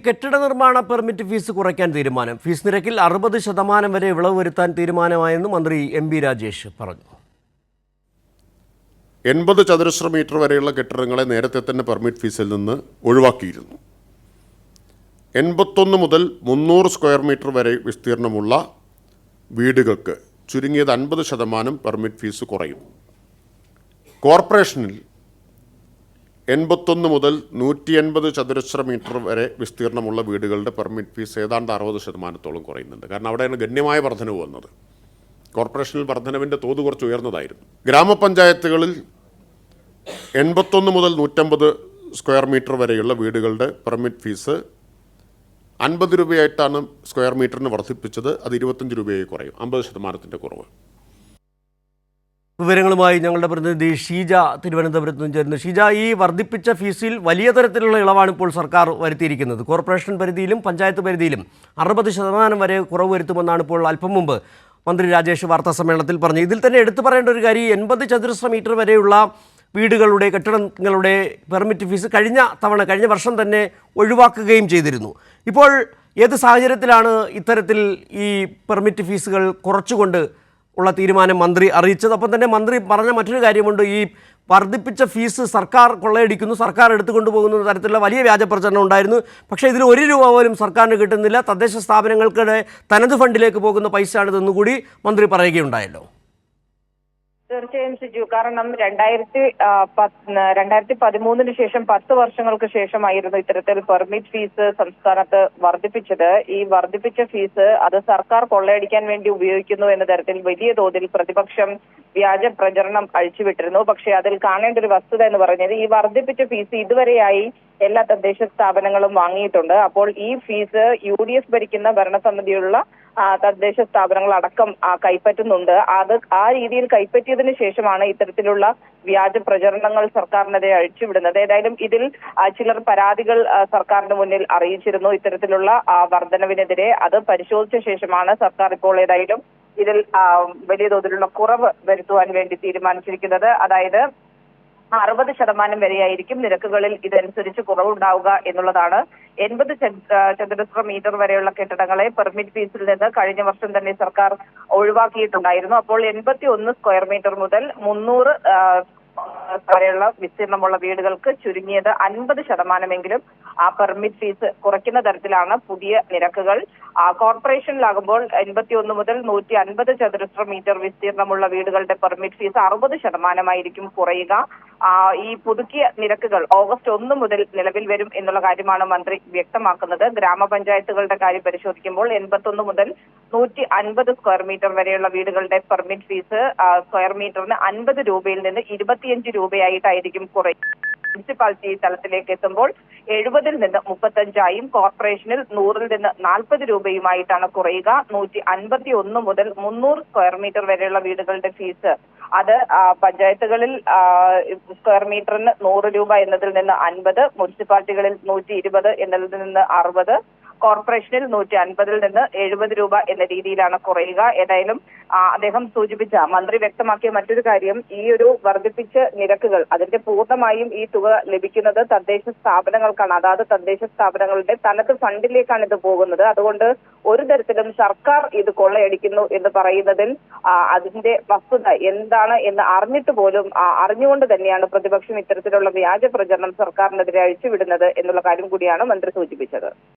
കെട്ടിട നിർമ്മാണ permit fees കുറയ്ക്കാൻ തീരുമാനം. ഫീസ് നിരക്കിൽ 60% വരെ ഇളവ് വരുത്താൻ തീരുമാനമായെന്ന് മന്ത്രി എം.ബി. രാജേഷ് പറഞ്ഞു. 80 ചതുരശ്ര മീറ്റർ വരെയുള്ള കെട്ടിടങ്ങളെ നേരത്തെ തന്നെ പെർമിറ്റ് ഫീസിൽ നിന്ന് ഒഴിവാക്കിയിരുന്നു. 81 മുതൽ 300 സ്ക്വയർ മീറ്റർ വരെ വിസ്തീർണമുള്ള വീടുകൾക്ക് ചുരുങ്ങിയത് 50% പെർമിറ്റ് ഫീസ് കുറയും. കോർപ്പറേഷനിൽ 81 മുതൽ 180 ചതുരശ്ര മീറ്റർ വരെ വിസ്തീർണമുള്ള വീടുകളുടെ പെർമിറ്റ് ഫീസ് ഏതാണ്ട് 60% കുറയുന്നുണ്ട്. കാരണം അവിടെയാണ് ഗണ്യമായ വർധനവ് വന്നത്. കോർപ്പറേഷനിൽ വർധനവിൻ്റെ തോത് കുറച്ച് ഉയർന്നതായിരുന്നു. ഗ്രാമപഞ്ചായത്തുകളിൽ 81 മുതൽ 150 സ്ക്വയർ മീറ്റർ വരെയുള്ള വീടുകളുടെ പെർമിറ്റ് ഫീസ് 50 രൂപയായിട്ടാണ് സ്ക്വയർ മീറ്ററിന് വർദ്ധിപ്പിച്ചത്. അത് 25 രൂപയായി കുറയും. 50% കുറവ്. വിവരങ്ങളുമായി ഞങ്ങളുടെ പ്രതിനിധി ഷീജ തിരുവനന്തപുരത്ത് നിന്ന് ചേരുന്നു. ഷീജ, ഈ വർദ്ധിപ്പിച്ച ഫീസിൽ വലിയ തരത്തിലുള്ള ഇളവാണ് ഇപ്പോൾ സർക്കാർ വരുത്തിയിരിക്കുന്നത്. കോർപ്പറേഷൻ പരിധിയിലും പഞ്ചായത്ത് പരിധിയിലും 60% വരെ കുറവ് വരുത്തുമെന്നാണ് ഇപ്പോൾ അല്പം മുമ്പ് മന്ത്രി രാജേഷ് വാർത്താ സമ്മേളനത്തിൽ പറഞ്ഞു. ഇതിൽ തന്നെ എടുത്തു പറയേണ്ട ഒരു കാര്യം, 80 ചതുരശ്ര മീറ്റർ വരെയുള്ള വീടുകളുടെ കെട്ടിടങ്ങളുടെ പെർമിറ്റ് ഫീസ് കഴിഞ്ഞ വർഷം തന്നെ ഒഴിവാക്കുകയും ചെയ്തിരുന്നു. ഇപ്പോൾ ഏത് സാഹചര്യത്തിലാണ് ഇത്തരത്തിൽ ഈ പെർമിറ്റ് ഫീസുകൾ കുറച്ചുകൊണ്ട് ഉള്ള തീരുമാനം മന്ത്രി അറിയിച്ചത്? അപ്പം തന്നെ മന്ത്രി പറഞ്ഞ മറ്റൊരു കാര്യമുണ്ട്, ഈ വർദ്ധിപ്പിച്ച ഫീസ് സർക്കാർ കൊള്ളയടിക്കുന്നു, സർക്കാർ എടുത്തുകൊണ്ടു പോകുന്ന തരത്തിലുള്ള വലിയ വ്യാജ പ്രചരണം ഉണ്ടായിരുന്നു. പക്ഷേ ഇതിൽ 1 രൂപ പോലും സർക്കാരിന് കിട്ടുന്നില്ല, തദ്ദേശ സ്ഥാപനങ്ങൾക്കിടെ തനത് ഫണ്ടിലേക്ക് പോകുന്ന പൈസയാണിതെന്ന് കൂടി മന്ത്രി പറയുകയുണ്ടായല്ലോ. തീർച്ചയായും സിജു, കാരണം 2013 ശേഷം 10 വർഷങ്ങൾക്ക് ശേഷമായിരുന്നു ഇത്തരത്തിൽ പെർമിറ്റ് ഫീസ് സംസ്ഥാനത്ത് വർദ്ധിപ്പിച്ചത്. ഈ വർദ്ധിപ്പിച്ച ഫീസ് അത് സർക്കാർ കൊള്ളയടിക്കാൻ വേണ്ടി ഉപയോഗിക്കുന്നു എന്ന തരത്തിൽ വലിയ തോതിൽ പ്രതിപക്ഷം വ്യാജ പ്രചരണം അഴിച്ചുവിട്ടിരുന്നു. പക്ഷേ അതിൽ കാണേണ്ട ഒരു വസ്തുത എന്ന് പറഞ്ഞത്, ഈ വർദ്ധിപ്പിച്ച ഫീസ് ഇതുവരെയായി എല്ലാ തദ്ദേശ സ്ഥാപനങ്ങളും വാങ്ങിയിട്ടുണ്ട്. അപ്പോൾ ഈ ഫീസ് UDF ഭരിക്കുന്ന ഭരണസമിതിയുള്ള തദ്ദേശ സ്ഥാപനങ്ങൾ അടക്കം കൈപ്പറ്റുന്നുണ്ട്. അത് ആ രീതിയിൽ കൈപ്പറ്റിയതിനു ശേഷമാണ് ഇത്തരത്തിലുള്ള വ്യാജ പ്രചരണങ്ങൾ സർക്കാരിനെതിരെ അഴിച്ചുവിടുന്നത്. ഏതായാലും ഇതിൽ ചിലർ പരാതികൾ സർക്കാരിന് മുന്നിൽ അറിയിച്ചിരുന്നു ഇത്തരത്തിലുള്ള വർധനവിനെതിരെ. അത് പരിശോധിച്ച ശേഷമാണ് സർക്കാർ ഇപ്പോൾ ഏതായാലും ഇതിൽ വലിയ തോതിലുള്ള കുറവ് വരുത്തുവാൻ വേണ്ടി തീരുമാനിച്ചിരിക്കുന്നത്. അതായത് 60% വരെയായിരിക്കും നിരക്കുകളിൽ ഇതനുസരിച്ച് കുറവുണ്ടാവുക എന്നുള്ളതാണ്. 80 ചതുരശ്ര മീറ്റർ വരെയുള്ള കെട്ടിടങ്ങളെ പെർമിറ്റ് ഫീസിൽ നിന്ന് കഴിഞ്ഞ വർഷം തന്നെ സർക്കാർ ഒഴിവാക്കിയിട്ടുണ്ടായിരുന്നു. അപ്പോൾ 81 സ്ക്വയർ മീറ്റർ മുതൽ 300 വരെയുള്ള വിസ്തീർണമുള്ള വീടുകൾക്ക് ചുരുങ്ങിയത് 50% ആ പെർമിറ്റ് ഫീസ് കുറയ്ക്കുന്ന തരത്തിലാണ് പുതിയ നിരക്കുകൾ. കോർപ്പറേഷനിലാകുമ്പോൾ 81 മുതൽ 150 ചതുരശ്ര മീറ്റർ വിസ്തീർണമുള്ള വീടുകളുടെ പെർമിറ്റ് ഫീസ് 60% കുറയുക. ഈ പുതുക്കിയ നിരക്കുകൾ ഓഗസ്റ്റ് 1 മുതൽ നിലവിൽ വരും എന്നുള്ള കാര്യമാണ് മന്ത്രി വ്യക്തമാക്കുന്നത്. ഗ്രാമപഞ്ചായത്തുകളുടെ കാര്യം പരിശോധിക്കുമ്പോൾ 81 മുതൽ 150 സ്ക്വയർ മീറ്റർ വരെയുള്ള വീടുകളുടെ പെർമിറ്റ് ഫീസ് സ്ക്വയർ മീറ്ററിന് 50 രൂപയിൽ നിന്ന് 25 രൂപയായിട്ടായിരിക്കും കുറയും. മുനിസിപ്പാലിറ്റി തലത്തിലേക്ക് എത്തുമ്പോൾ 70 നിന്ന് 35ആയും കോർപ്പറേഷനിൽ 100 നിന്ന് 40 രൂപയുമായിട്ടാണ് കുറയുക. 151 മുതൽ 300 സ്ക്വയർ മീറ്റർ വരെയുള്ള വീടുകളുടെ ഫീസ് അത് പഞ്ചായത്തുകളിൽ സ്ക്വയർ മീറ്ററിന് 100 രൂപ എന്നതിൽ നിന്ന് 50, മുനിസിപ്പാലിറ്റികളിൽ 120 എന്നതിൽ നിന്ന് 60, കോർപ്പറേഷനിൽ 150 നിന്ന് 70 രൂപ എന്ന രീതിയിലാണ് കുറയുക. ഏതായാലും അദ്ദേഹം സൂചിപ്പിച്ച മന്ത്രി വ്യക്തമാക്കിയ മറ്റൊരു കാര്യം, ഈ ഒരു വർദ്ധിപ്പിച്ച നിരക്കുകൾ അതിന്റെ പൂർണ്ണമായും ഈ തുക ലഭിക്കുന്നത് തദ്ദേശ സ്ഥാപനങ്ങൾക്കാണ്. അതായത് തദ്ദേശ സ്ഥാപനങ്ങളുടെ തനത് ഫണ്ടിലേക്കാണ് ഇത് പോകുന്നത്. അതുകൊണ്ട് ഒരു തരത്തിലും സർക്കാർ ഇത് കൊള്ളയടിക്കുന്നു എന്ന് പറയുന്നതിൽ അതിന്റെ വസ്തുത എന്താണ് എന്ന് അറിഞ്ഞിട്ട് പോലും അറിഞ്ഞുകൊണ്ട് തന്നെയാണ് പ്രതിപക്ഷം ഇത്തരത്തിലുള്ള വ്യാജ പ്രചരണം സർക്കാരിനെതിരെ അഴിച്ചുവിടുന്നത് എന്നുള്ള കാര്യം കൂടിയാണ് മന്ത്രി സൂചിപ്പിച്ചത്.